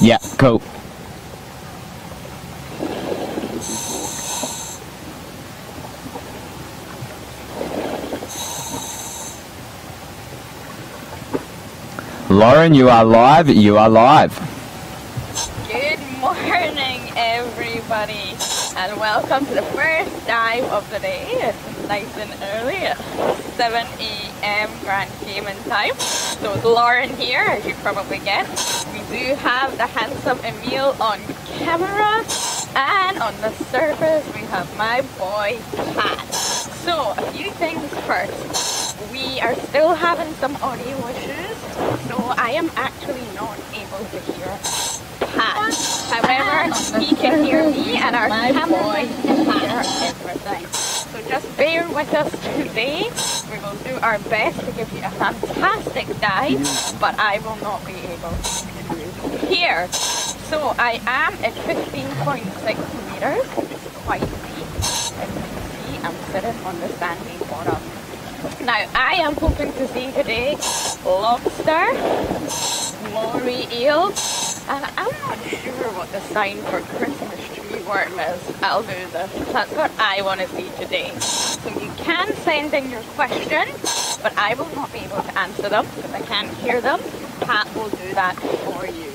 Yeah, cool. Lauren, you are live. You are live. Good morning, everybody, and welcome to the first dive of the day. It's nice and early at 7 a.m. Grand Cayman time. So it's Lauren here, as you probably guessed. We do have the handsome Emil on camera, and on the surface we have my boy Pat. So a few things first. We are still having some audio issues, so I am actually not able to hear Pat. However, he can hear me and our camera can hear everything. So just bear with us today. We will do our best to give you a fantastic dive, but I will not be able to hear. So I am at 15.6 meters, which is quite deep. As you can see, I'm sitting on the sandy bottom. Now, I am hoping to see today lobster, moray eel, and I'm not sure what the sign for Christmas tree worm is. I'll do this. That's what I want to see today. So you can send in your questions, but I will not be able to answer them because I can't hear them. Pat will do that for you.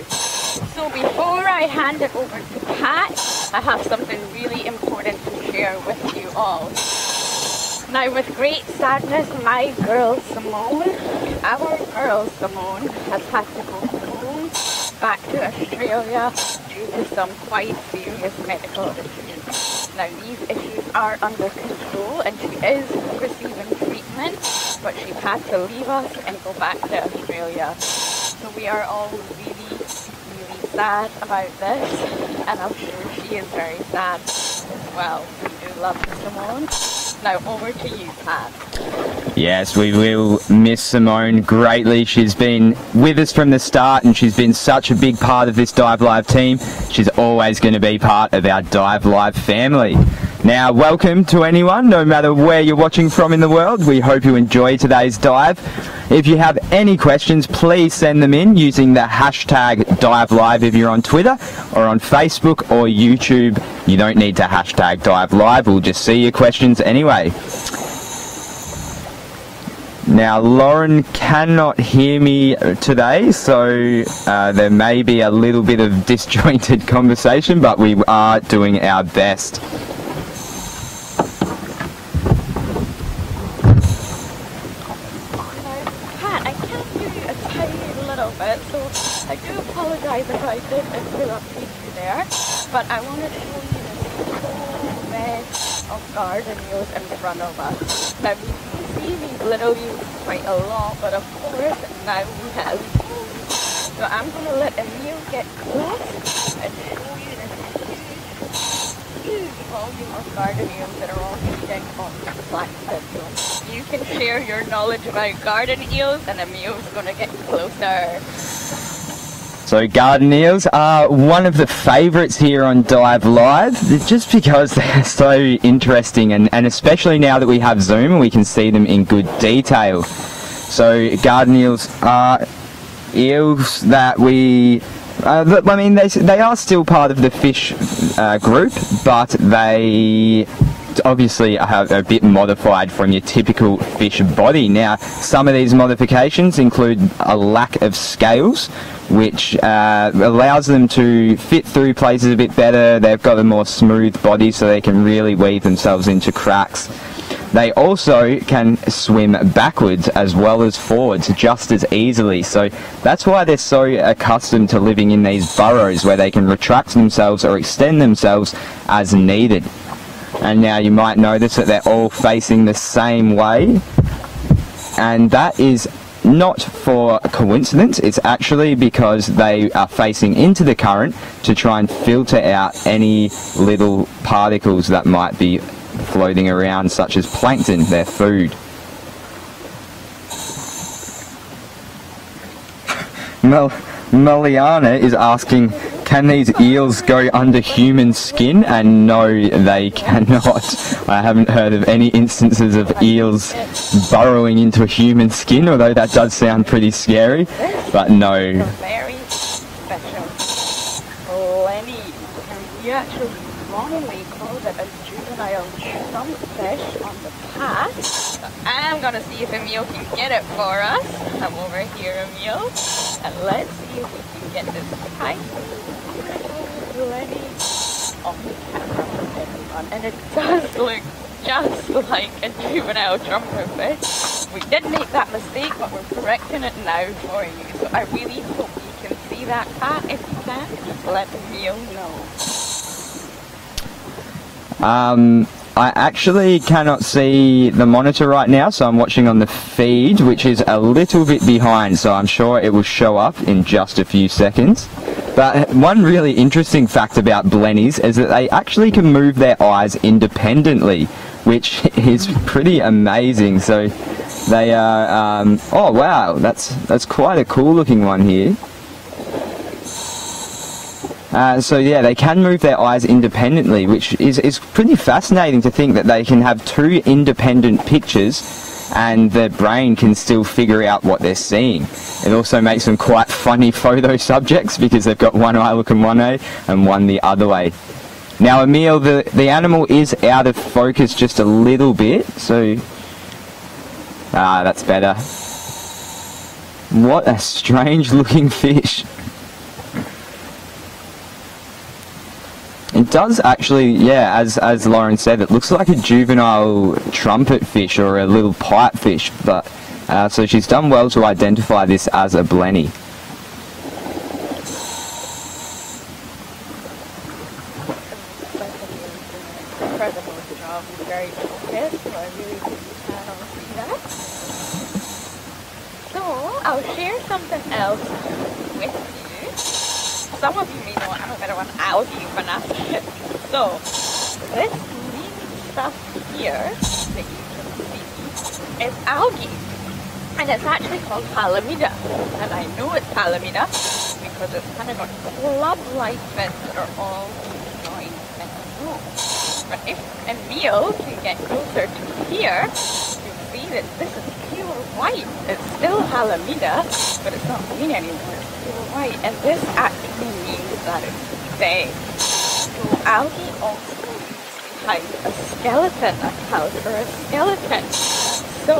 So before I hand it over to Pat, I have something really important to share with you all. Now, with great sadness, my girl Simone, our girl Simone, has had to go home back to Australia due to some quite serious medical issues. Now, these issues are under control and she is receiving treatment, but she had to leave us and go back to Australia. So we are all really sad about this, and I'm sure she is very sad as well. We do love Simone. Now over to you, Pat. Yes, we will miss Simone greatly. She's been with us from the start and she's been such a big part of this diveLIVE team. She's always going to be part of our diveLIVE family. Now, welcome to anyone, no matter where you're watching from in the world. We hope you enjoy today's dive. If you have any questions, please send them in using the hashtag diveLIVE if you're on Twitter or on Facebook or YouTube. You don't need to hashtag diveLIVE, we'll just see your questions anyway. Now, Lauren cannot hear me today, so there may be a little bit of disjointed conversation, but we are doing our best. I do apologise if I did interrupt you there, but I want to show you this whole bed of garden eels in front of us. Now, we can see these little eels quite a lot, but of course now we have these. So I'm going to let Emil get close and show you this huge volume of garden eels that are all feeding on plankton. So you can share your knowledge about garden eels and Emil's going to get closer. So garden eels are one of the favourites here on diveLIVE, just because they're so interesting, and especially now that we have Zoom and we can see them in good detail. So garden eels are eels that we, I mean, they are still part of the fish group, but they obviously are a bit modified from your typical fish body. Now, some of these modifications include a lack of scales, which allows them to fit through places a bit better. They've got a more smooth body, so they can really weave themselves into cracks. They also can swim backwards as well as forwards just as easily, so that's why they're so accustomed to living in these burrows where they can retract themselves or extend themselves as needed. And now you might notice that they're all facing the same way, and that is not for coincidence. It's actually because they are facing into the current to try and filter out any little particles that might be floating around, such as plankton, their food. Meliana is asking, can these eels go under human skin? And no, they cannot. I haven't heard of any instances of eels burrowing into a human skin, although that does sound pretty scary, but no. Very special. blenny. And we actually wrongly called it a juvenile trumpfish on the past. So I'm gonna see if Emil can get it for us. Come over here, Emil, and let's see if we can get this tiny little blenny on the camera for everyone. And it does look just like a juvenile trumpfish. We did make that mistake, but we're correcting it now for you. So I really hope you can see that cat. If you can, just let Emil know. I actually cannot see the monitor right now, so I'm watching on the feed, which is a little bit behind, so I'm sure it will show up in just a few seconds. But one really interesting fact about blennies is that they actually can move their eyes independently, which is pretty amazing. So they are, oh wow, that's quite a cool looking one here. So yeah, they can move their eyes independently, which is pretty fascinating to think that they can have two independent pictures and their brain can still figure out what they're seeing. It also makes them quite funny photo subjects because they've got one eye looking one way and one the other way. Now Emil, the animal is out of focus just a little bit, so... that's better. What a strange looking fish. It does actually, yeah, as Lauren said, it looks like a juvenile trumpet fish or a little pipefish, but so she's done well to identify this as a blenny. Incredible job, very focused, so I really can all see that. So I'll share something else with you. Some of you may know I'm a bit of an algae fanatic. So this green stuff here that you can see is algae, and it's actually called Halimeda. And I know it's Halimeda because it's kind of got club-like bits that are all joined in a row. But if Emil can get closer to here, you'll see that this is pure white. It's still Halimeda, but it's not green anymore. It's pure white, and this actually means that it's dead. So algae also leaves behind a skeleton, a pouch or a skeleton. So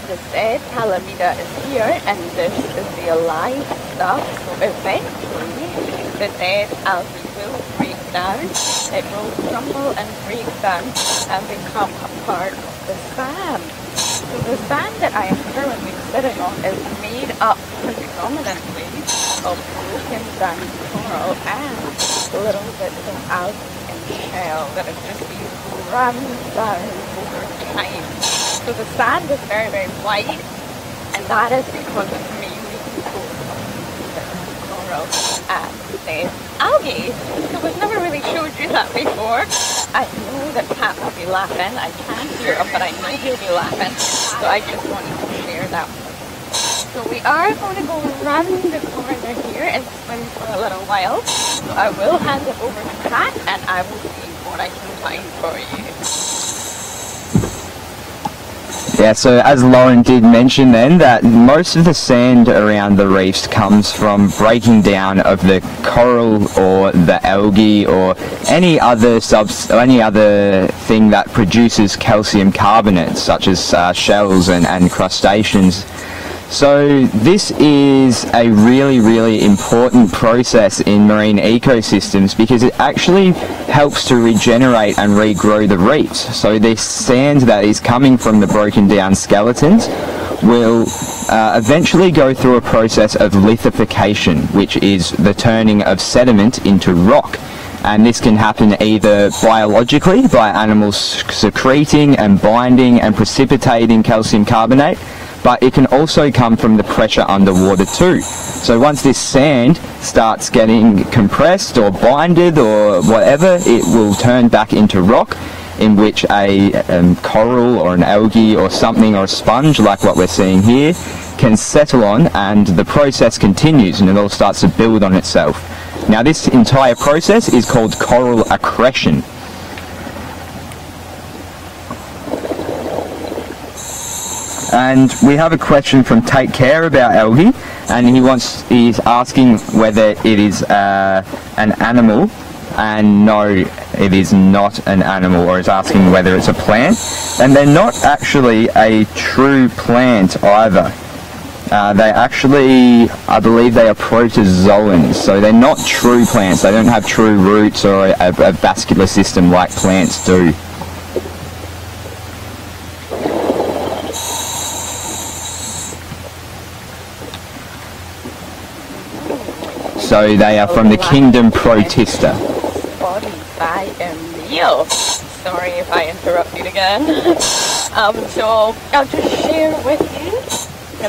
the dead Halimeda is here, and this is the alive stuff. So eventually, the dead algae will break down. It will crumble and break down and become a part of the sand. So the sand that I am currently sitting on is made up predominantly of broken down coral and little bits of algae and shell that have just been rammed down over time. So the sand is very, very white, and that is because it's mainly composed of coral and dead algae. So we've never really showed you that before. I know that Pat will be laughing. I can't hear him, but I know he'll be laughing. So I just wanted to share that. So we are going to go around the corner here and swim for a little while. So I will hand it over to Pat, and I will see what I can find for you. Yeah, so as Lauren did mention then, that most of the sand around the reefs comes from breaking down of the coral or the algae or any other thing that produces calcium carbonate, such as shells and crustaceans. So this is a really, really important process in marine ecosystems because it actually helps to regenerate and regrow the reefs. So this sand that is coming from the broken down skeletons will eventually go through a process of lithification, which is the turning of sediment into rock. And this can happen either biologically by animals secreting and binding and precipitating calcium carbonate, but it can also come from the pressure underwater too. So once this sand starts getting compressed or binded or whatever, it will turn back into rock, in which a coral or an algae or something or a sponge like what we're seeing here can settle on, and the process continues and it all starts to build on itself. Now this entire process is called coral accretion. And we have a question from Take Care about algae, and he's asking whether it is an animal, and no, it is not an animal, or is asking whether it's a plant. And they're not actually a true plant either. They actually, I believe they are protozoans, so they're not true plants. They don't have true roots or a vascular system like plants do. So they are from the kingdom Protista. Body by Emil. Sorry if I interrupted again. So I'll just share with you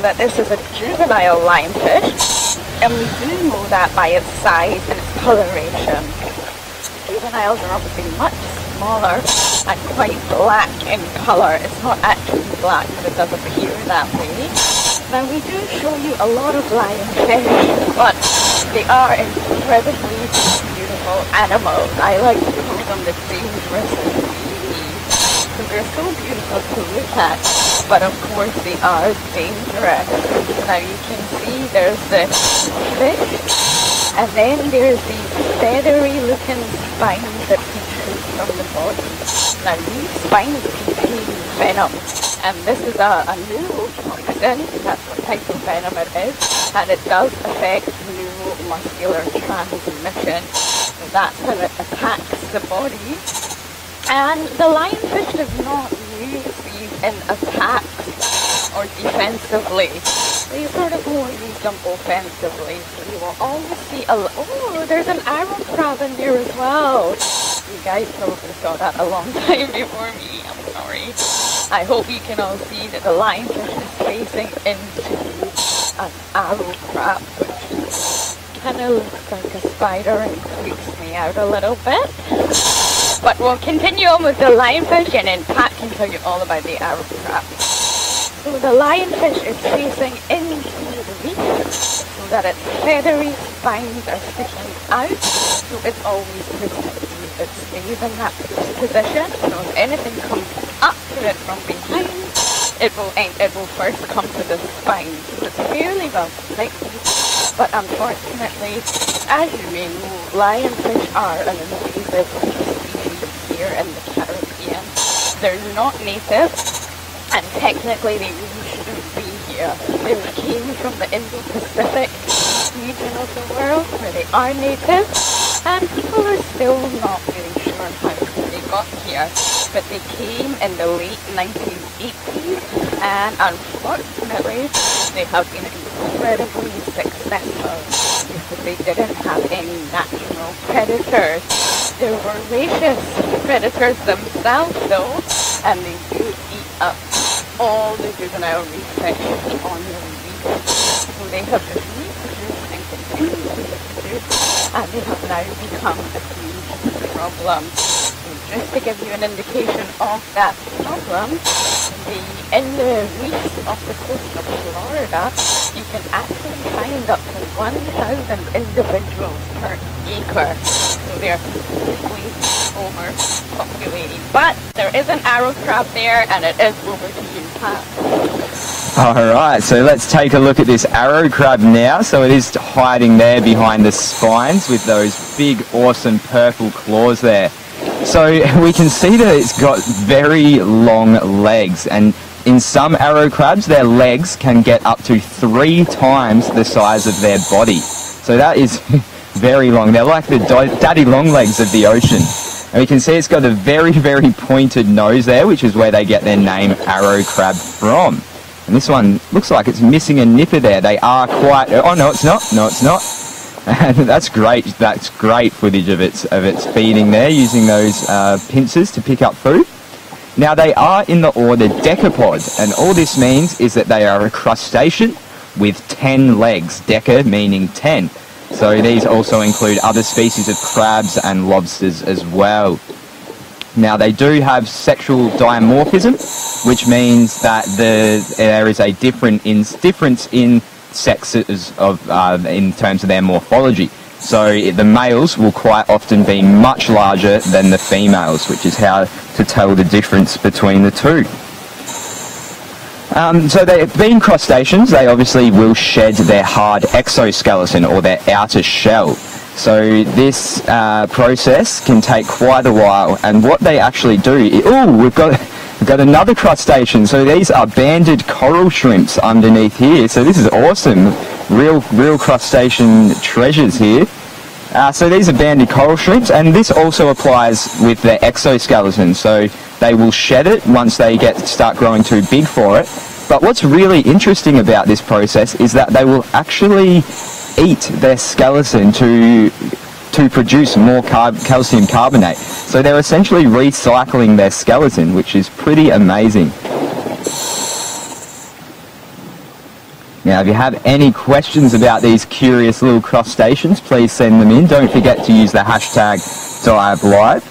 that this is a juvenile lionfish, and we do know that by its size and its coloration. Juveniles are obviously much smaller and quite black in colour. It's not actually black, but it does appear that way. Now we do show you a lot of lionfish, but they are incredibly beautiful animals. I like to call them the dangerous species. So they're so beautiful to look at, but of course they are dangerous. Now you can see there's the fish, and then there's these feathery looking spines that protrude from the body. Now these spines contain venom, and this is a neurotoxin. That's what type of venom it is, and it does affect neuromuscular transmission. So that's how it attacks the body. And the lionfish does not use these in attacks or defensively. They sort of more use them offensively. So you will always see oh, there's an arrow crab in there as well. You guys probably saw that a long time before me. I'm sorry. I hope you can all see that the lionfish is facing into an arrow crab, which kind of looks like a spider and creeps me out a little bit. But we'll continue on with the lionfish, and then Pat can tell you all about the arrow crab. So the lionfish is facing into the reef, so that its feathery spines are sticking out, so it's always protected. It stays in that position, so if anything comes up to it from behind, it will first come to the spines. So it's fairly well protected, but unfortunately, as you may know, lionfish are an invasive species here in the Caribbean. They're not native, and technically they really shouldn't be here. They came from the Indo-Pacific region of the world where they are native, and people are still not really sure how they got here. But they came in the late 1980s, and unfortunately they have been incredibly successful because they didn't have any natural predators. They're voracious predators themselves though, and they do eat up all the juvenile reef fish on the reef. So they have just reproduced and continued to reproduce, and they have now become a huge problem. So just to give you an indication of that problem, in the reefs off the coast of Florida, you can actually find up to 1,000 individuals per acre. So they're completely overpopulated. But there is an arrow crab there, and it is over to you, Pat. Alright, so let's take a look at this arrow crab now. So it is hiding there behind the spines with those big, awesome purple claws there. So we can see that it's got very long legs, and in some arrow crabs, their legs can get up to 3 times the size of their body. So that is very long. They're like the daddy long legs of the ocean. And we can see it's got a very, very pointed nose there, which is where they get their name arrow crab from. And this one looks like it's missing a nipper there. They are quite... Oh, no, it's not. No, it's not. And that's great. That's great footage of its feeding there, using those pincers to pick up food. Now, they are in the order Decapod, and all this means is that they are a crustacean with 10 legs. Deca meaning 10. So these also include other species of crabs and lobsters as well. Now, they do have sexual dimorphism, which means that there is a difference in sexes in terms of their morphology. So the males will quite often be much larger than the females, which is how to tell the difference between the two. So being crustaceans, they obviously will shed their hard exoskeleton or their outer shell. So this process can take quite a while, and what they actually do... we've got another crustacean. So these are banded coral shrimps underneath here. So this is awesome. Real crustacean treasures here. So these are banded coral shrimps, and this also applies with their exoskeleton. So they will shed it once they start growing too big for it. But what's really interesting about this process is that they will actually eat their skeleton to produce more calcium carbonate. So they're essentially recycling their skeleton, which is pretty amazing. Now, if you have any questions about these curious little crustaceans, please send them in. Don't forget to use the hashtag diveLIVE.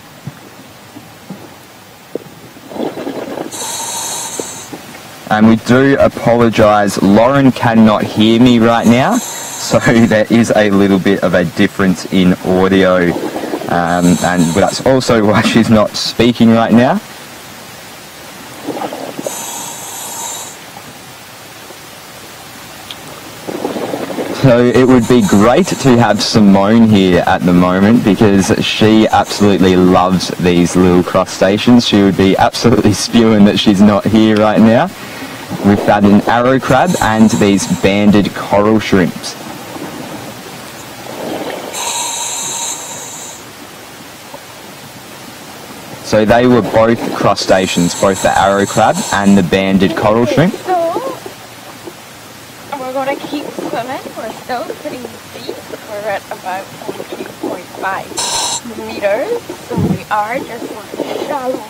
And we do apologise, Lauren cannot hear me right now, so there is a little bit of a difference in audio, and that's also why she's not speaking right now. So it would be great to have Simone here at the moment, because she absolutely loves these little crustaceans. She would be absolutely spewing that she's not here right now. We've had an arrow crab and these banded coral shrimps. So they were both crustaceans, both the arrow crab and the banded coral shrimp. We're going to keep swimming. We're still pretty deep. We're at about 14.5 meters. So we are just going to shallow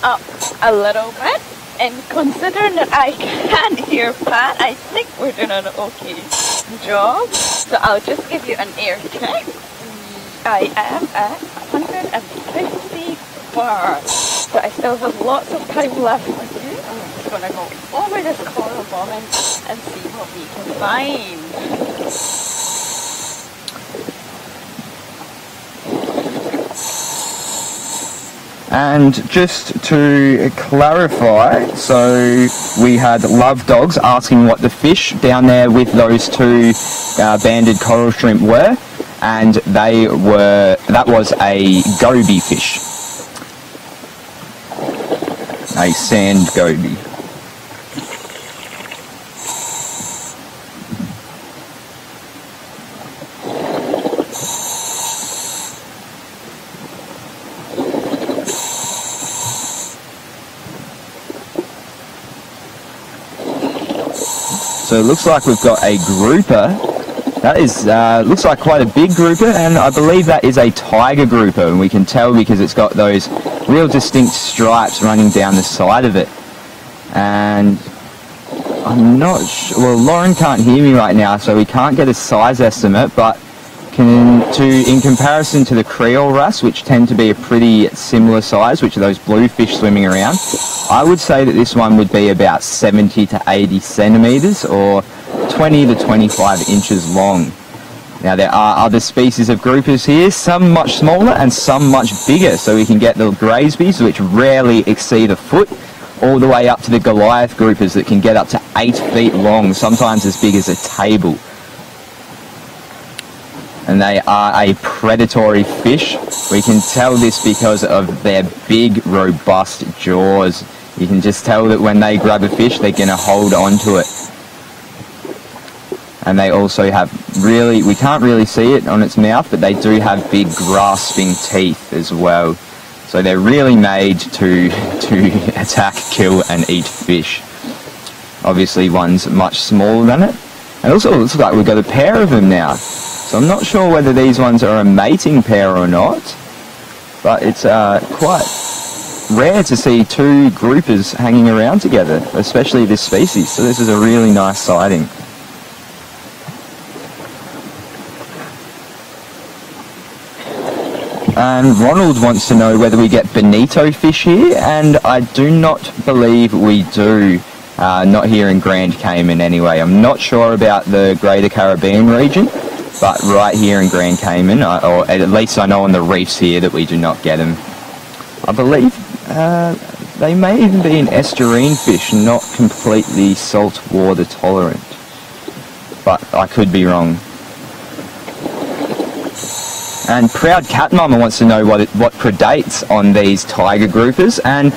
up a little bit. And considering that I can't hear Pat, I think we're doing an okay job. So I'll just give you an air check. I am at 150 bars. So I still have lots of time left with you. I'm just going to go over this coral bombing and see what we can find. And just to clarify, so we had Love Dogs asking what the fish down there with those two banded coral shrimp were, and that was a goby fish, a sand goby. So it looks like we've got a grouper. That is, looks like quite a big grouper, and I believe that is a tiger grouper, and we can tell because it's got those real distinct stripes running down the side of it. And I'm not sure, well, Lauren can't hear me right now, so we can't get a size estimate, but in comparison to the Creole wrasse, which tend to be a pretty similar size, which are those blue fish swimming around, I would say that this one would be about 70 to 80 centimetres or 20 to 25 inches long. Now there are other species of groupers here, some much smaller and some much bigger, so we can get the Graysbys, which rarely exceed a foot, all the way up to the Goliath groupers that can get up to 8 feet long, sometimes as big as a table. And they are a predatory fish. We can tell this because of their big, robust jaws. You can just tell that when they grab a fish, they're going to hold on to it. And they also have really, we can't really see it on its mouth, but they do have big grasping teeth as well. So they're really made to attack, kill and eat fish. Obviously one's much smaller than it. And also it looks like we've got a pair of them now. So I'm not sure whether these ones are a mating pair or not, but it's quite rare to see two groupers hanging around together, especially this species. So this is a really nice sighting. And Ronald wants to know whether we get bonito fish here, and I do not believe we do. Not here in Grand Cayman anyway. I'm not sure about the Greater Caribbean region, but right here in Grand Cayman, or at least I know on the reefs here, that we do not get them. I believe they may even be an estuarine fish, not completely salt water tolerant. But I could be wrong. And Proud Cat Mama wants to know what predates on these tiger groupers, and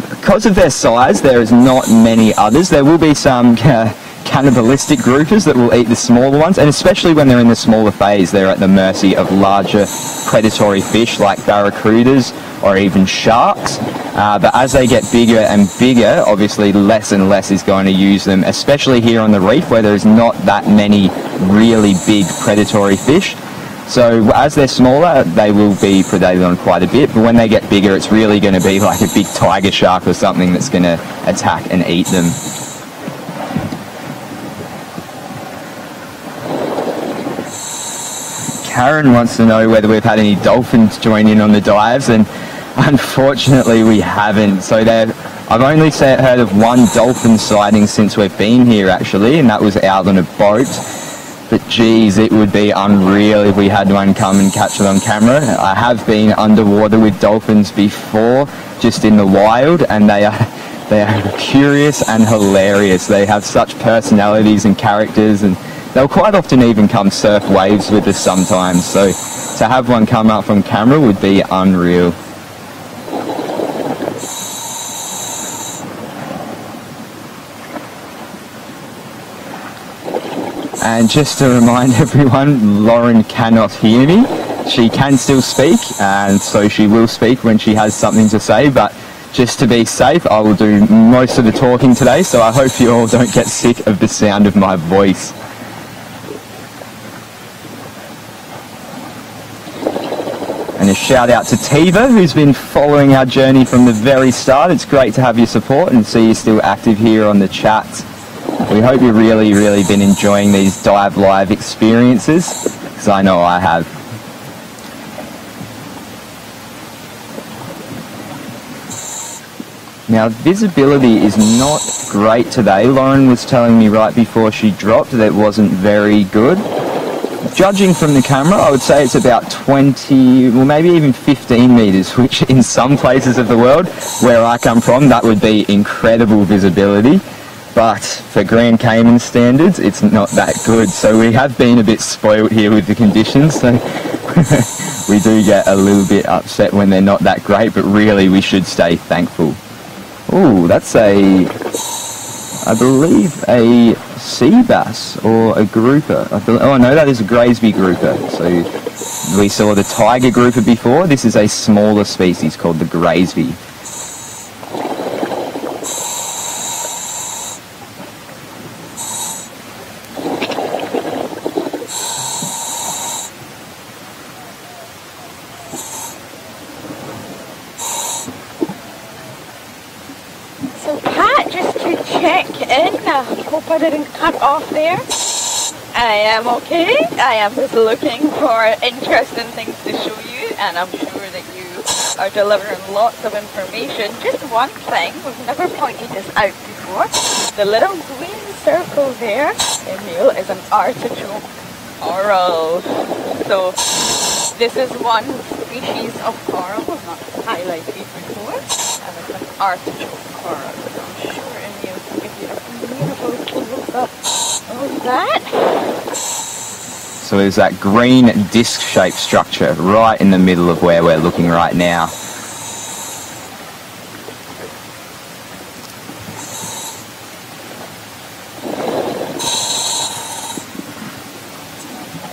because of their size there is not many others. There will be some cannibalistic groupers that will eat the smaller ones, and especially when they're in the smaller phase they're at the mercy of larger predatory fish like barracudas or even sharks. But as they get bigger and bigger, obviously less and less is going to use them, especially here on the reef where there's not that many really big predatory fish. So as they're smaller, they will be predated on quite a bit, but when they get bigger, it's really going to be like a big tiger shark or something that's going to attack and eat them. Karen wants to know whether we've had any dolphins join in on the dives, and unfortunately we haven't. So I've only heard of one dolphin sighting since we've been here actually, and that was out on a boat. But geez, it would be unreal if we had one come and catch it on camera. I have been underwater with dolphins before, just in the wild, and they are curious and hilarious. They have such personalities and characters, and they'll quite often even come surf waves with us sometimes. So to have one come up from camera would be unreal. And just to remind everyone, Lauren cannot hear me. She can still speak, and so she will speak when she has something to say, but just to be safe, I will do most of the talking today, so I hope you all don't get sick of the sound of my voice. And a shout out to Tiva, who's been following our journey from the very start. It's great to have your support and see you still active here on the chat. We hope you've really been enjoying these diveLIVE experiences, because I know I have. Now, visibility is not great today. Lauren was telling me right before she dropped that it wasn't very good. Judging from the camera, I would say it's about 20, well maybe even 15 meters, which in some places of the world, where I come from, that would be incredible visibility. But for Grand Cayman standards, it's not that good. So we have been a bit spoiled here with the conditions. So we do get a little bit upset when they're not that great, but really we should stay thankful. Oh, that's I believe a sea bass or a grouper. Oh no, that is a Graysby grouper. So we saw the tiger grouper before. This is a smaller species called the Graysby. Hope I didn't cut off there. I am okay. I am just looking for interesting things to show you, and I'm sure that you are delivering lots of information. Just one thing, we've never pointed this out before. The little green circle there, Emil, is an artichoke coral. So this is one species of coral we've not highlighted before, and it's an artichoke coral. So I'm sure Emil will give you a beautiful look up of that. So there's that green disc-shaped structure right in the middle of where we're looking right now.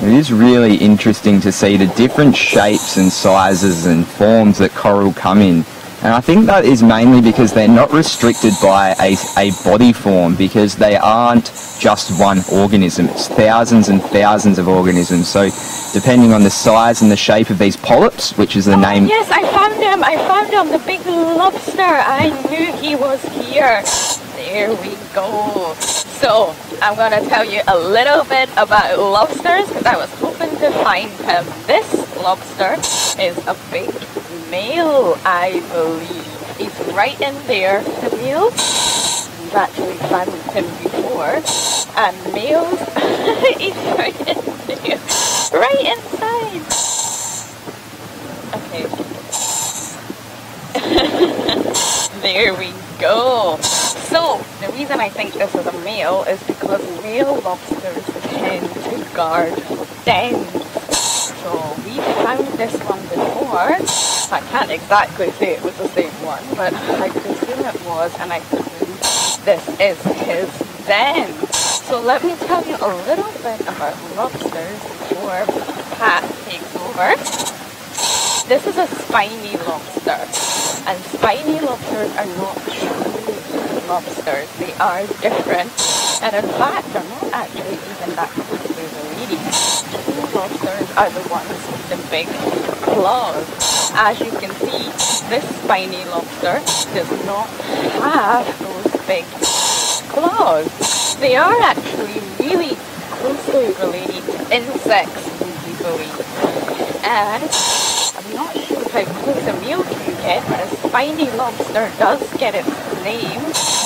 It is really interesting to see the different shapes and sizes and forms that coral come in. And I think that is mainly because they're not restricted by a body form, because they aren't just one organism. It's thousands and thousands of organisms. So depending on the size and the shape of these polyps, which is the name... Yes, I found him. I found him, the big lobster. I knew he was here. There we go. So I'm going to tell you a little bit about lobsters, because I was hoping to find him. This lobster is a big male, I believe. He's right in there, the male. We've actually found him before. And males, he's right in there. Right inside. Okay. There we go. So, the reason I think this is a male is because male lobsters tend to guard dens. So, we found this one before. I can't exactly say it was the same one, but I presume it was, and I presume this is his den. So let me tell you a little bit about lobsters before Pat takes over. This is a spiny lobster, and spiny lobsters are not true lobsters. They are different, and in fact, they're not actually even that closely related. True lobsters are the ones with the big claws. As you can see, this spiny lobster does not have those big claws. They are actually really closely related to insects, would you believe? And I'm not sure how close a male can get, but a spiny lobster does get its name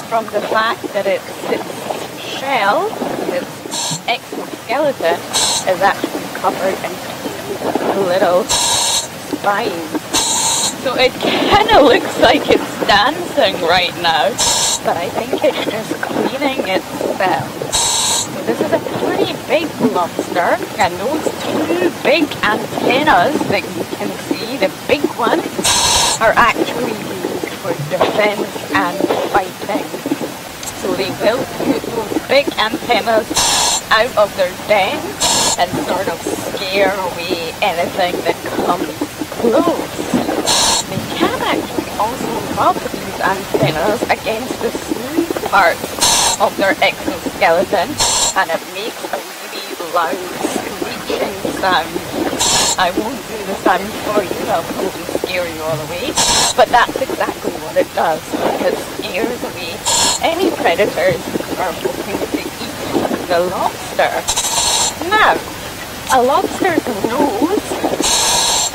from the fact that its shell, its exoskeleton, is actually covered in little spines. So it kind of looks like it's dancing right now, but I think it's just cleaning itself. So this is a pretty big lobster, and those two big antennas that you can see, the big ones, are actually used for defense and fighting. So they will put those big antennas out of their den and sort of scare away anything that comes close. They can actually also rub these antennas against the smooth parts of their exoskeleton, and it makes a really loud screeching sound. I won't do the sound for you, I'll probably scare you all away, but that's exactly what it does. It scares away any predators who are hoping to eat the lobster. Now, a lobster's nose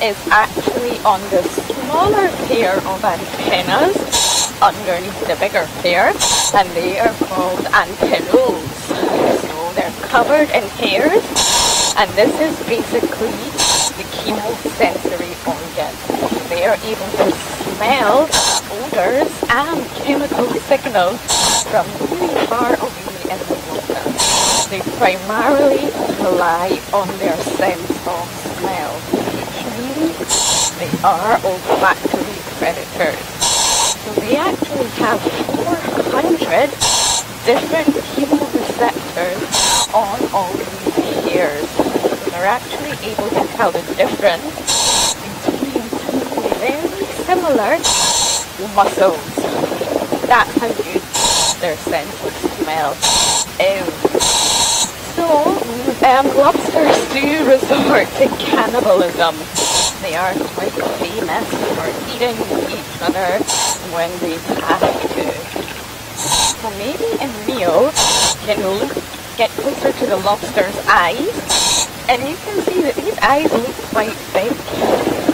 is actually on the smaller pair of antennas underneath the bigger pair, and they are called antennoles. So they're covered in hairs, and this is basically the chemosensory organ. They are able to smell odors and chemical signals from really far away in the water. They primarily rely on their sense of smell. They are olfactory predators. So they actually have 400 different chemoreceptors on all these hairs. So they're actually able to tell the difference between two very similar muscles. That's how good their sense of smell is. So, lobsters do resort to cannibalism. They are quite famous for eating each other when they have to. So maybe a male can get closer to the lobster's eyes, and you can see that these eyes look quite big,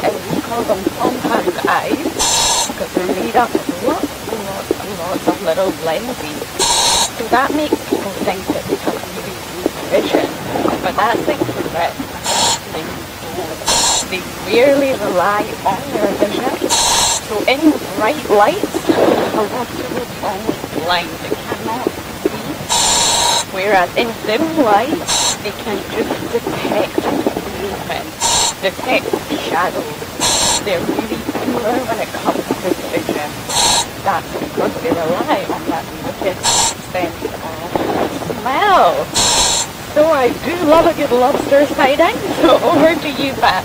and we call them compound eyes because they're made up of lots of little lenses. So that makes people think that they have really good vision, but that's incorrect. They rarely rely on their vision. So in bright lights, a lobster will be almost blind. They cannot see. Whereas in dim light, they can just detect movement, detect shadows. They're really poor when it comes to vision. That's because they rely on that limited sense of smell. So I do love a good lobster sighting, so over to you, Pat.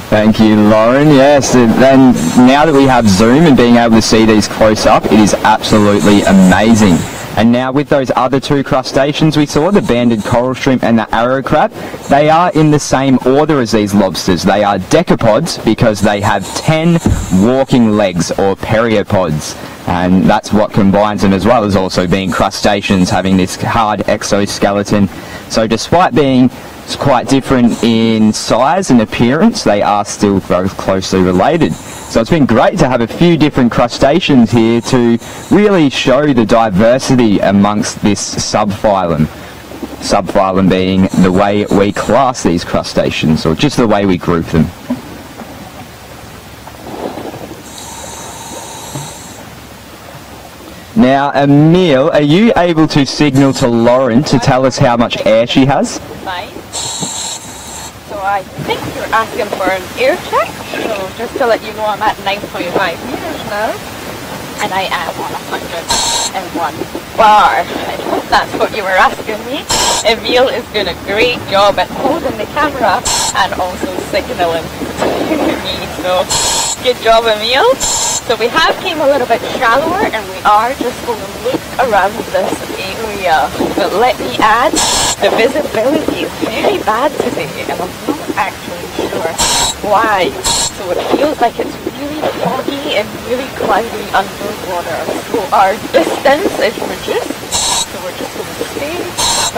Thank you, Lauren. Yes, then now that we have zoom and being able to see these close up, it is absolutely amazing. And now with those other two crustaceans we saw, the banded coral shrimp and the arrow crab, they are in the same order as these lobsters. They are decapods because they have 10 walking legs, or periopods. And that's what combines them, as well as also being crustaceans, having this hard exoskeleton. So despite being quite different in size and appearance, they are still very closely related. So it's been great to have a few different crustaceans here to really show the diversity amongst this subphylum. Subphylum being the way we class these crustaceans, or just the way we group them. Now, Emil, are you able to signal to Lauren to tell us how much air she has? Fine. So I think you're asking for an air check. So just to let you know, I'm at 9.5 meters now. And I am on 101 bar. I hope that's what you were asking me. Emil is doing a great job at holding the camera and also signaling to me. So good job, Emil. So we have came a little bit shallower and we are just going to look around this area. But let me add, the visibility is very bad today and I'm not actually sure why. So it feels like it's really foggy and really cloudy underwater. So our distance is reduced. So we're just going to stay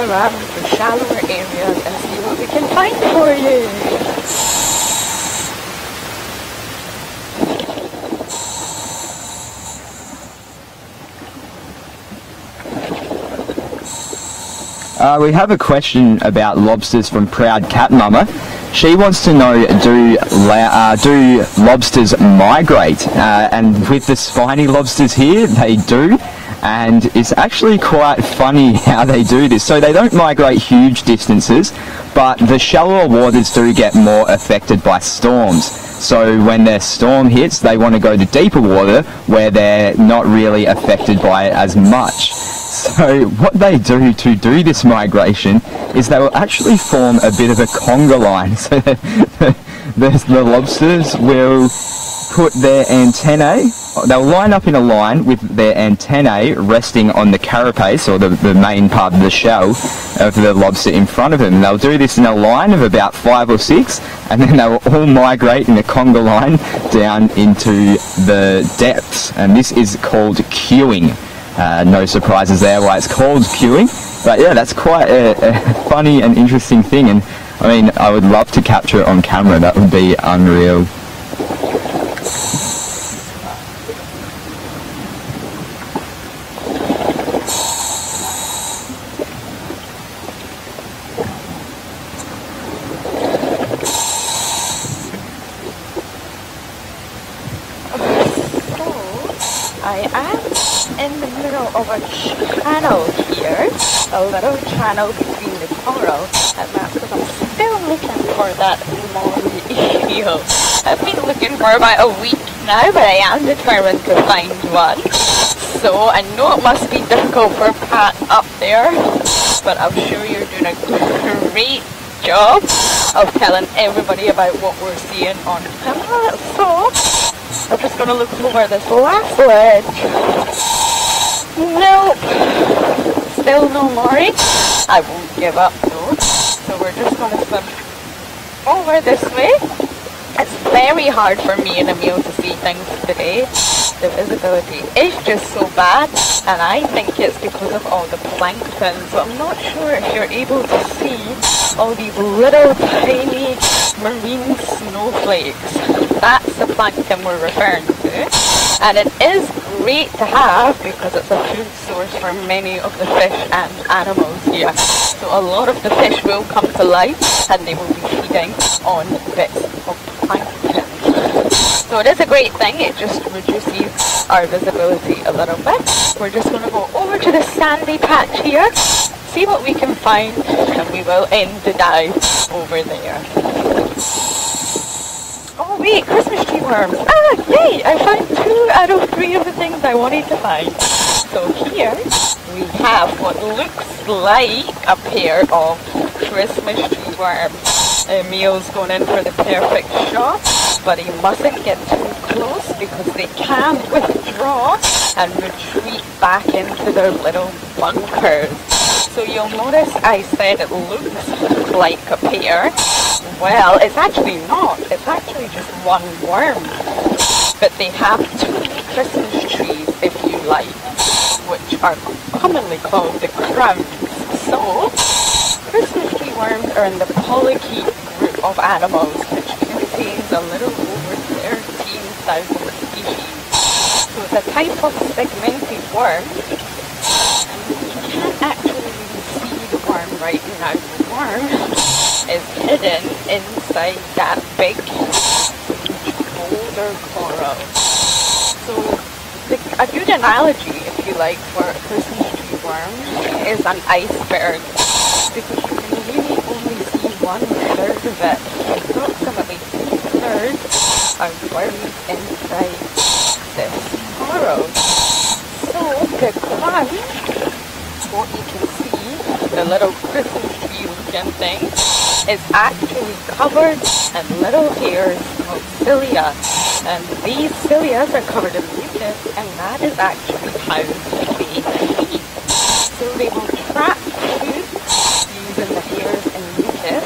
around the shallower areas and see what we can find for you. We have a question about lobsters from Proud Cat Mama. She wants to know, do lobsters migrate? And with the spiny lobsters here, they do. And it's actually quite funny how they do this. So they don't migrate huge distances, but the shallower waters do get more affected by storms. So when their storm hits, they want to go to deeper water where they're not really affected by it as much. So what they do to do this migration is they will actually form a bit of a conga line. So the lobsters will put their antennae, they'll line up in a line with their antennae resting on the carapace, or the main part of the shell of the lobster in front of them. They'll do this in a line of about 5 or 6, and then they will all migrate in a conga line down into the depths. And this is called queuing. No surprises there why it's called queuing, but yeah, that's quite a funny and interesting thing, and I mean, I would love to capture it on camera. That would be unreal. I am in the middle of a channel here, a little channel between the coral, and that's because I'm still looking for that long eel. I've been looking for about a week now, but I am determined to find one. So I know it must be difficult for Pat up there, but I'm sure you're doing a great job of telling everybody about what we're seeing on camera. So I'm just going to look over this last ledge. Nope. Still no mooring. I won't give up though. So we're just going to swim over this way. It's very hard for me and Emil to see things today. The visibility is just so bad, and I think it's because of all the plankton. So I'm not sure if you're able to see all these little tiny marine snowflakes. That's the plankton we're referring to, and it is great to have because it's a food source for many of the fish and animals here. So a lot of the fish will come to life and they will be feeding on bits of plankton. So it is a great thing, it just reduces our visibility a little bit. We're just going to go over to the sandy patch here, see what we can find, and we will end the dive over there. Oh wait, Christmas tree worms! Ah, yay! I found 2 out of 3 of the things I wanted to find. So here we have what looks like a pair of Christmas tree worms. Emil's going in for the perfect shot, but he mustn't get too close because they can withdraw and retreat back into their little bunkers. So you'll notice I said it looks like a pair. Well, it's actually not. It's actually just one worm. But they have 2 Christmas trees, if you like, which are commonly called the crowns. So, Christmas tree worms are in the polychaete group of animals, which contains a little over 13,000 species. So it's a type of segmented worm, and you can't actually see the worm right now. The worm is hidden inside that big boulder coral. So A good analogy, if you like, for a Christmas tree worm is an iceberg, because you can really only see 1/3 of it. Approximately 2/3 are buried inside this coral. So the crown, what you can see, the little Christmas tree looking thing, is actually covered in little hairs called cilia. And these cilia are covered in mucus, and that is actually how they feed. So they will trap food using the hairs and mucus,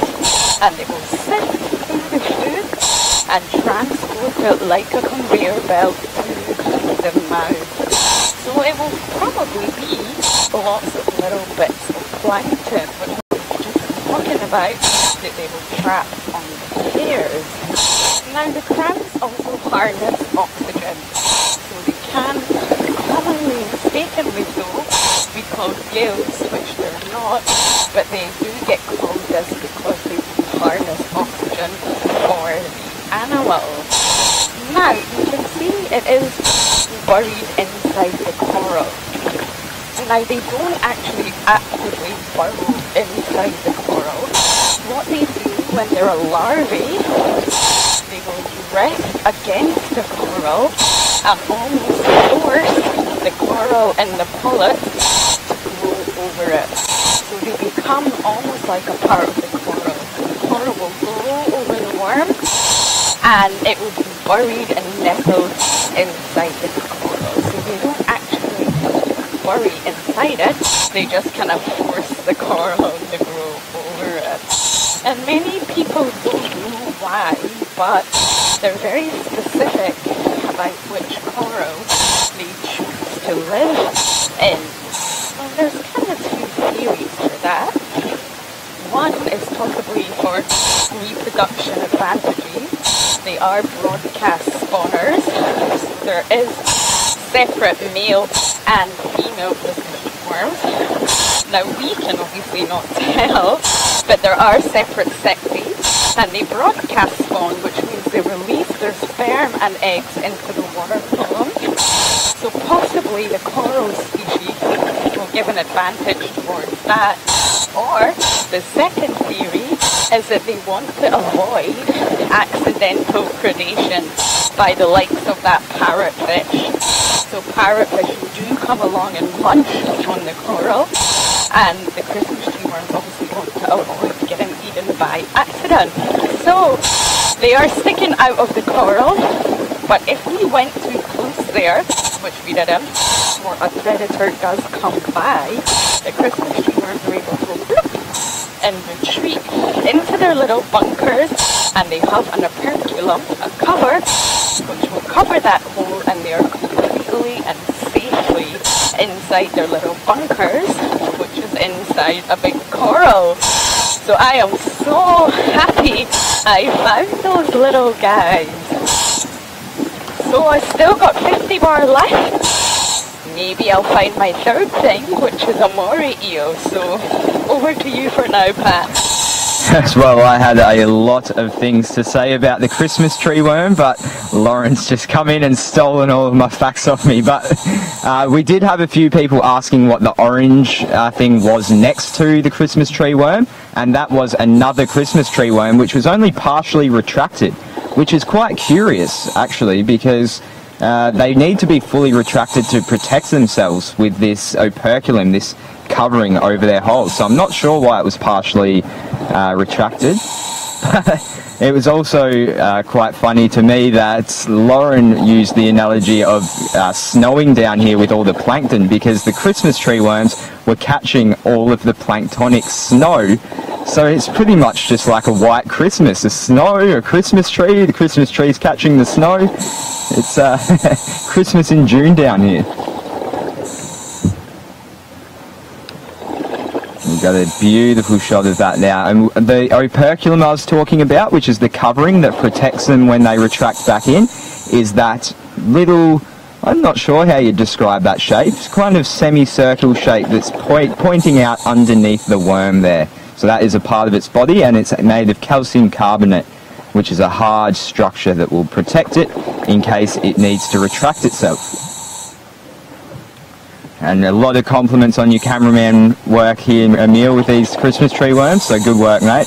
and they will sift through the food and transport it like a conveyor belt to the mouth. So it will probably be lots of little bits of plankton, which we're just talking about, that they will trap on the hairs. Now the crabs also harness oxygen, so they can commonly mistakenly so be called gills, which they're not, but they do get called this because they do harness oxygen for the animals. Now you can see it is buried inside the coral. Now they don't actually actively burrow inside the coral. What they do when they're a larvae, they will rest against the coral and almost force the coral and the polyp to grow over it. So they become almost like a part of the coral. The coral will grow over the worm and it will be buried and nestled inside the coral. So they don't actually bury inside it, they just kind of force the coral to grow over it. And many people don't know why, but they're very specific about which coral they choose to live in. Well, there's kind of two theories for that. One is possibly for reproduction advantages. They are broadcast spawners, so there is separate male and female Christmas worms. Now we can obviously not tell, but there are separate sexes, and they broadcast spawn, which means they release their sperm and eggs into the water column. So possibly the coral species will give an advantage towards that. Or the second theory is that they want to avoid accidental predation by the likes of that parrotfish. So parrotfish do come along and munch on the coral, and the Christmas tree worms obviously want to avoid getting eaten by accident. So they are sticking out of the coral, but if we went too close there, which we didn't, or a predator does come by, the Christmas tree worms are able to go bloop and retreat into their little bunkers, and they have an operculum, a cover, which will cover that hole, and they are completely and safely inside their little bunkers, which is inside a big coral. So I am so happy I found those little guys. So I still got 50 bar left. Maybe I'll find my third thing, which is a moray eel. So over to you for now, Pat. Well, I had a lot of things to say about the Christmas tree worm, but Lauren's just come in and stolen all of my facts off me. But we did have a few people asking what the orange thing was next to the Christmas tree worm, and that was another Christmas tree worm, which was only partially retracted, which is quite curious, actually, because they need to be fully retracted to protect themselves with this operculum, this covering over their holes. So I'm not sure why it was partially retracted. It was also quite funny to me that Lauren used the analogy of snowing down here with all the plankton, because the Christmas tree worms were catching all of the planktonic snow. So it's pretty much just like a white Christmas, a snow, a Christmas tree, the Christmas tree's catching the snow. It's Christmas in June down here. We've got a beautiful shot of that now. And the operculum I was talking about, which is the covering that protects them when they retract back in, is that little, I'm not sure how you describe that shape. It's kind of semicircle shape that's pointing out underneath the worm there. So that is a part of its body, and it's made of calcium carbonate, which is a hard structure that will protect it in case it needs to retract itself. And a lot of compliments on your cameraman work here, Emil, with these Christmas tree worms, so good work, mate.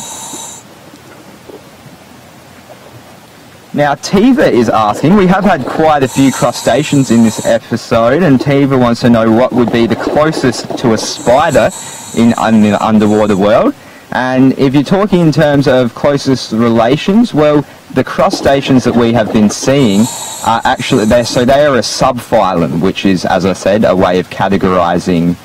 Now, Tiva is asking, we have had quite a few crustaceans in this episode, and Tiva wants to know what would be the closest to a spider in the underwater world. And if you're talking in terms of closest relations, well, the crustaceans that we have been seeing are actually, they are a subphylum, which is, as I said, a way of categorizing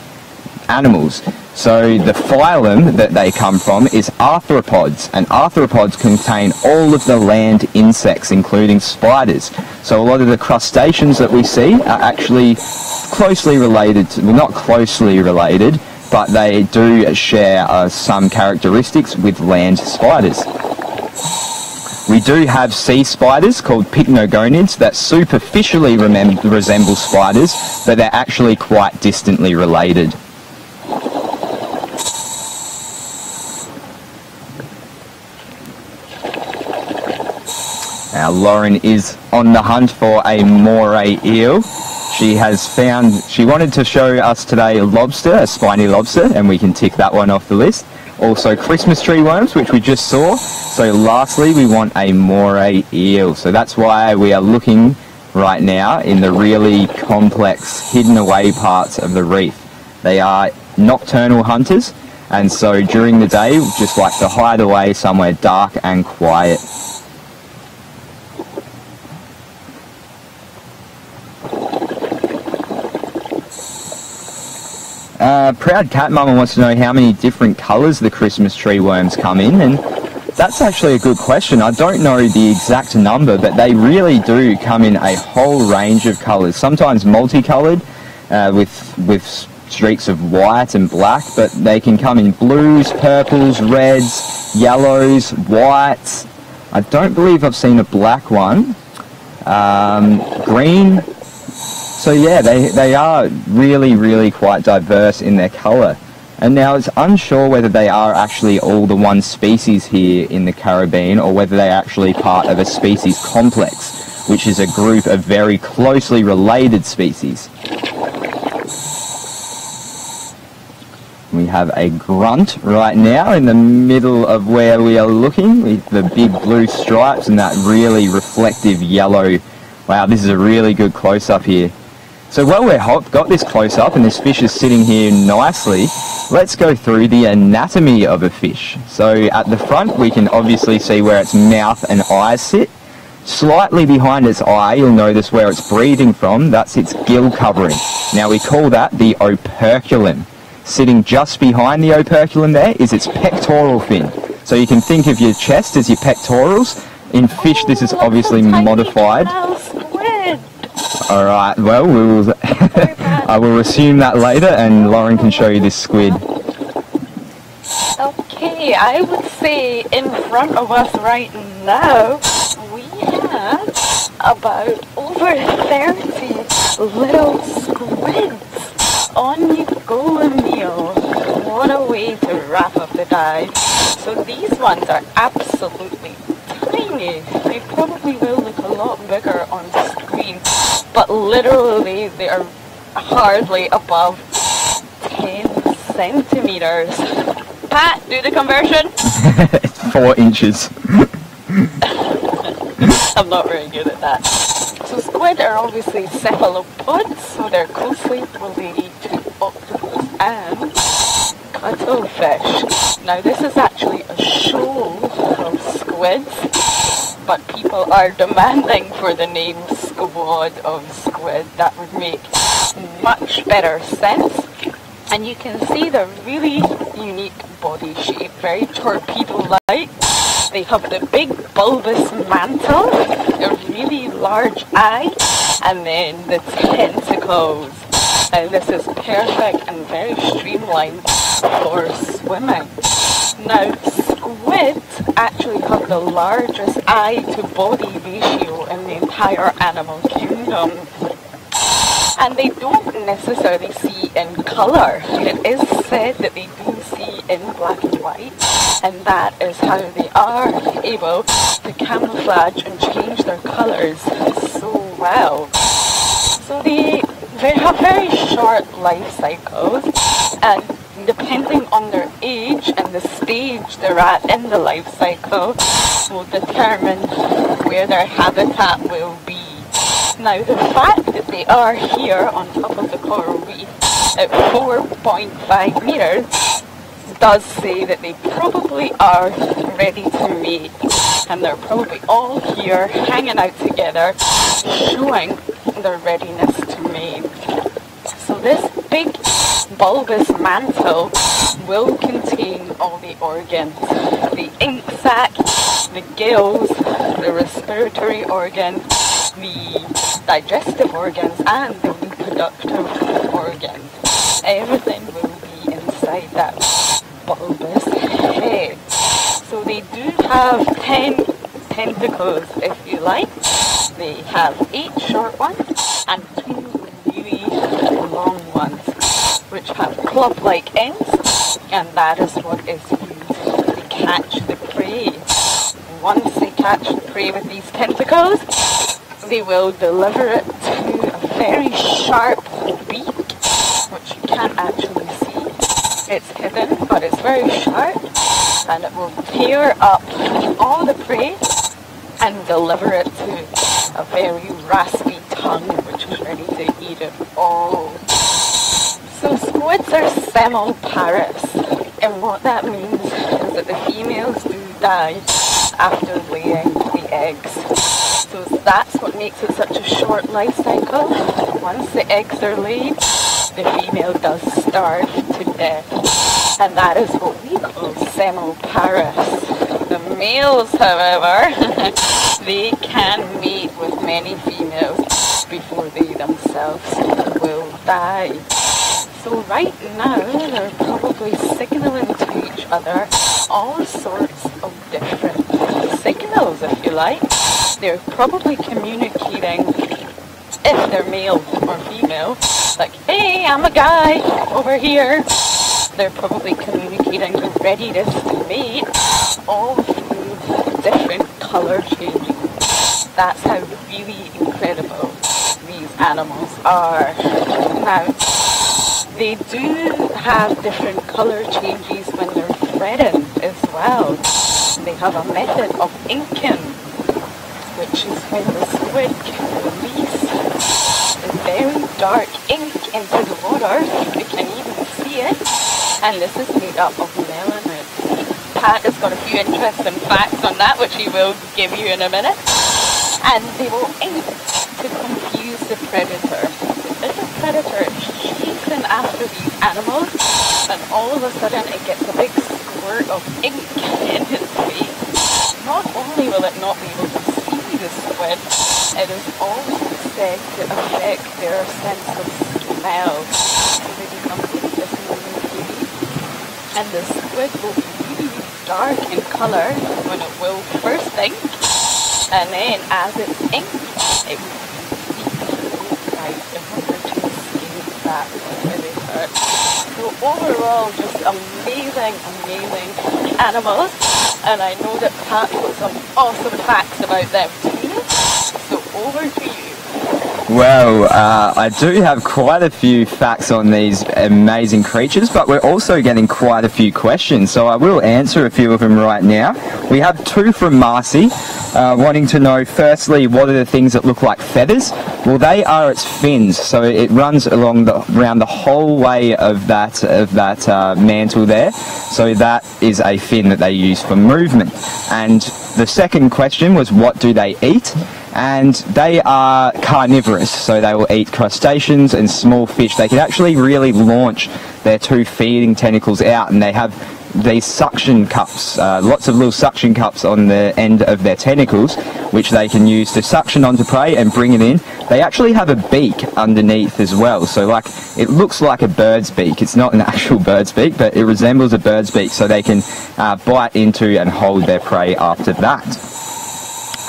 animals. So the phylum that they come from is arthropods, and arthropods contain all of the land insects, including spiders. So a lot of the crustaceans that we see are actually closely related to, well, not closely related, but they do share some characteristics with land spiders. We do have sea spiders called pycnogonids that superficially resemble spiders, but they're actually quite distantly related. Now, Lauren is on the hunt for a moray eel. She wanted to show us today a lobster, a spiny lobster, and we can tick that one off the list. Also Christmas tree worms, which we just saw. So lastly, we want a moray eel. So that's why we are looking right now in the really complex, hidden away parts of the reef. They are nocturnal hunters, and so during the day, just like to hide away somewhere dark and quiet. Proud Cat Mama wants to know how many different colours the Christmas tree worms come in, and that's actually a good question. I don't know the exact number, but they really do come in a whole range of colours, sometimes multicoloured with streaks of white and black, but they can come in blues, purples, reds, yellows, whites. I don't believe I've seen a black one. Green. So yeah, they are really quite diverse in their colour. And now it's unsure whether they are actually all the one species here in the Caribbean, or whether they're actually part of a species complex, which is a group of very closely related species. We have a grunt right now in the middle of where we are looking, with the big blue stripes and that really reflective yellow. Wow, this is a really good close-up here. So while we've got this close-up and this fish is sitting here nicely, let's go through the anatomy of a fish. So at the front we can obviously see where its mouth and eyes sit. Slightly behind its eye you'll notice where it's breathing from, that's its gill covering. Now we call that the operculum. Sitting just behind the operculum there is its pectoral fin. So you can think of your chest as your pectorals. In fish this is obviously modified. Alright, well, I will resume that later and Lauren can show you this squid. Okay, I would say in front of us right now, we have about over 30 little squids. On you go, Emil. What a way to wrap up the dive. So these ones are absolutely tiny. They probably will look a lot bigger on screen, but literally they are hardly above 10 centimeters. Pat, do the conversion. 4 inches. I'm not very good at that. So squid are obviously cephalopods, so they're closely related to octopus and cuttlefish. Now this is actually a shoal of squids, but people are demanding for the name squad of squid. That would make much better sense. And you can see the really unique body shape, very torpedo-like. They have the big bulbous mantle, a really large eye, and then the tentacles. And this is perfect and very streamlined for swimming. Now, squids actually have the largest eye-to-body ratio in the entire animal kingdom. And they don't necessarily see in colour. It is said that they do see in black and white, and that is how they are able to camouflage and change their colours so well. So the They have very short life cycles, and depending on their age and the stage they're at in the life cycle will determine where their habitat will be. Now, the fact that they are here on top of the coral reef at 4.5 meters does say that they probably are ready to mate, and they're probably all here hanging out together, showing their readiness to mate. So this big bulbous mantle will contain all the organs: the ink sac, the gills, the respiratory organs, the digestive organs, and the reproductive organs. Everything will be inside that bulbous head. So they do have 10 tentacles, if you like. They have 8 short ones and 2 really long ones, which have club-like ends, and that is what is used to catch the prey. Once they catch the prey with these tentacles, they will deliver it to a very sharp beak, which you can't actually see. It's hidden, but it's very sharp, and it will tear up all the prey and deliver it to a very raspy tongue, which is ready to eat it all. So squids are semoparous, and what that means is that the females do die after laying the eggs. So that's what makes it such a short life cycle. Once the eggs are laid, the female does starve to death, and that is what we call semoparous. The males, however, they can mate with many females before they themselves will die. So right now, they're probably signaling to each other all sorts of different signals, if you like. They're probably communicating, if they're male or female, like, hey, I'm a guy over here. They're probably communicating their readiness to mate all through different color changes. That's how really incredible these animals are. Now, they do have different color changes when they're threatened as well. They have a method of inking, which is when the squid can release the very dark ink into the water. You can even see it, and this is made up of melanin. Pat has got a few interesting facts on that, which he will give you in a minute. And they will ink to confuse the predator. If a predator is chasing after these animals, and all of a sudden it gets a big squirt of ink in his face, not only will it not be able to see the squid, it is also said to affect their sense of smell. So they become disorientated, and the squid will be really dark in colour when it will first ink, and then as it's inked, it will be bright in order to escape that predator. So overall, just amazing animals, and I know that Pat's got some awesome facts about them too. So over to you. Well, I do have quite a few facts on these amazing creatures, but we're also getting quite a few questions, so I will answer a few of them right now. We have 2 from Marcy, wanting to know, firstly, what are the things that look like feathers? Well, they are its fins, so it runs around the whole way of that mantle there, so that is a fin that they use for movement. And the second question was, what do they eat? And they are carnivorous, so they will eat crustaceans and small fish. They can actually really launch their 2 feeding tentacles out, and they have these suction cups, lots of little suction cups on the end of their tentacles, which they can use to suction onto prey and bring it in. They actually have a beak underneath as well, so like it looks like a bird's beak. It's not an actual bird's beak, but it resembles a bird's beak, so they can bite into and hold their prey after that.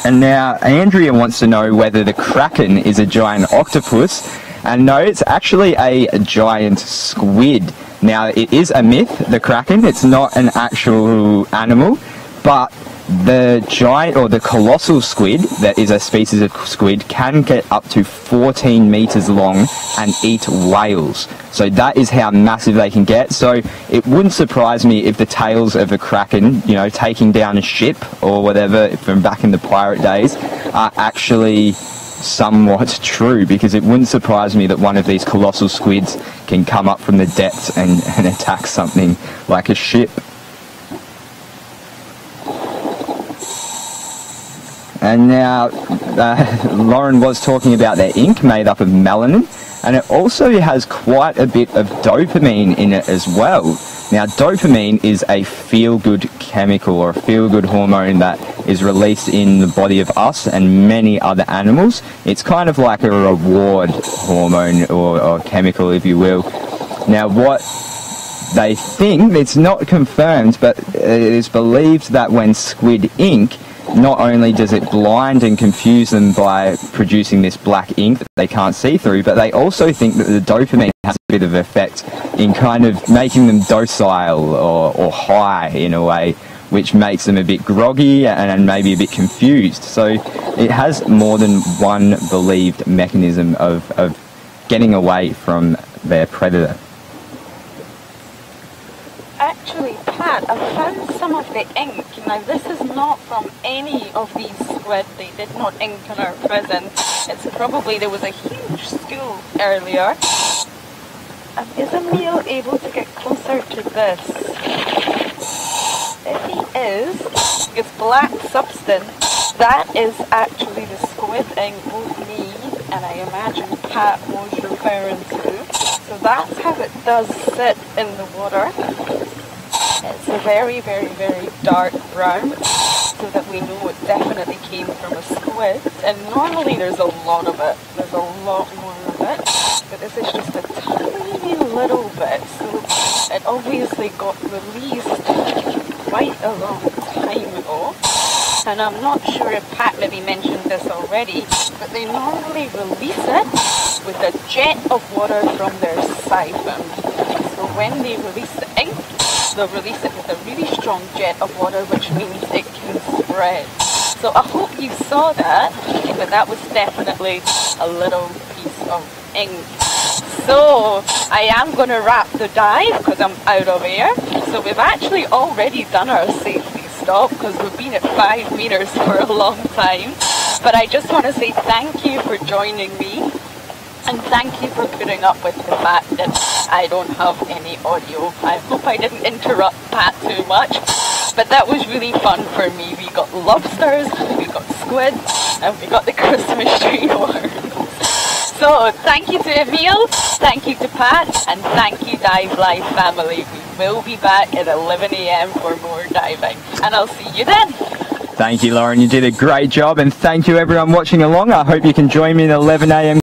And now Andrea wants to know whether the kraken is a giant octopus, and no, it's actually a giant squid. Now, it is a myth, the kraken. It's not an actual animal, but The giant or the colossal squid, that is a species of squid, can get up to 14 meters long and eat whales. So that is how massive they can get. So it wouldn't surprise me if the tales of a kraken, you know, taking down a ship or whatever from back in the pirate days, are actually somewhat true, because it wouldn't surprise me that one of these colossal squids can come up from the depths and attack something like a ship. And now, Lauren was talking about their ink made up of melanin, and it also has quite a bit of dopamine in it as well. Now, dopamine is a feel-good chemical or a feel-good hormone that is released in the body of us and many other animals. It's kind of like a reward hormone or chemical, if you will. Now, what they think, it's not confirmed, but it is believed that when squid ink, not only does it blind and confuse them by producing this black ink that they can't see through, but they also think that the dopamine has a bit of effect in kind of making them docile or high in a way, which makes them a bit groggy and maybe a bit confused. So it has more than one believed mechanism of getting away from their predator. Actually, Pat, I found some of the ink. Now, this is not from any of these squid. They did not ink in our prison. It's probably, there was a huge school earlier. Is Emil able to get closer to this? If he is, it's black substance. That is actually the squid ink both me and I imagine Pat was referring to. So that's how it does sit in the water. It's a very, very, very dark brown, so that we know it definitely came from a squid. And normally there's a lot of it. There's a lot more of it. But this is just a tiny little bit. So it obviously got released quite a long time ago. And I'm not sure if Pat maybe mentioned this already, but they normally release it with a jet of water from their siphon. So when they release the ink, they'll release it with a really strong jet of water, which means it can spread. So I hope you saw that, but that was definitely a little piece of ink. So I am going to wrap the dive because I'm out of air. So we've actually already done our safety stop because we've been at 5 meters for a long time. But I just want to say thank you for joining me. And thank you for putting up with the fact that I don't have any audio. I hope I didn't interrupt Pat too much. But that was really fun for me. We got lobsters, we got squid, and we got the Christmas tree worms. So thank you to Emil, thank you to Pat, and thank you diveLIVE family. We will be back at 11 AM for more diving. And I'll see you then. Thank you, Lauren. You did a great job, and thank you everyone watching along. I hope you can join me at 11 AM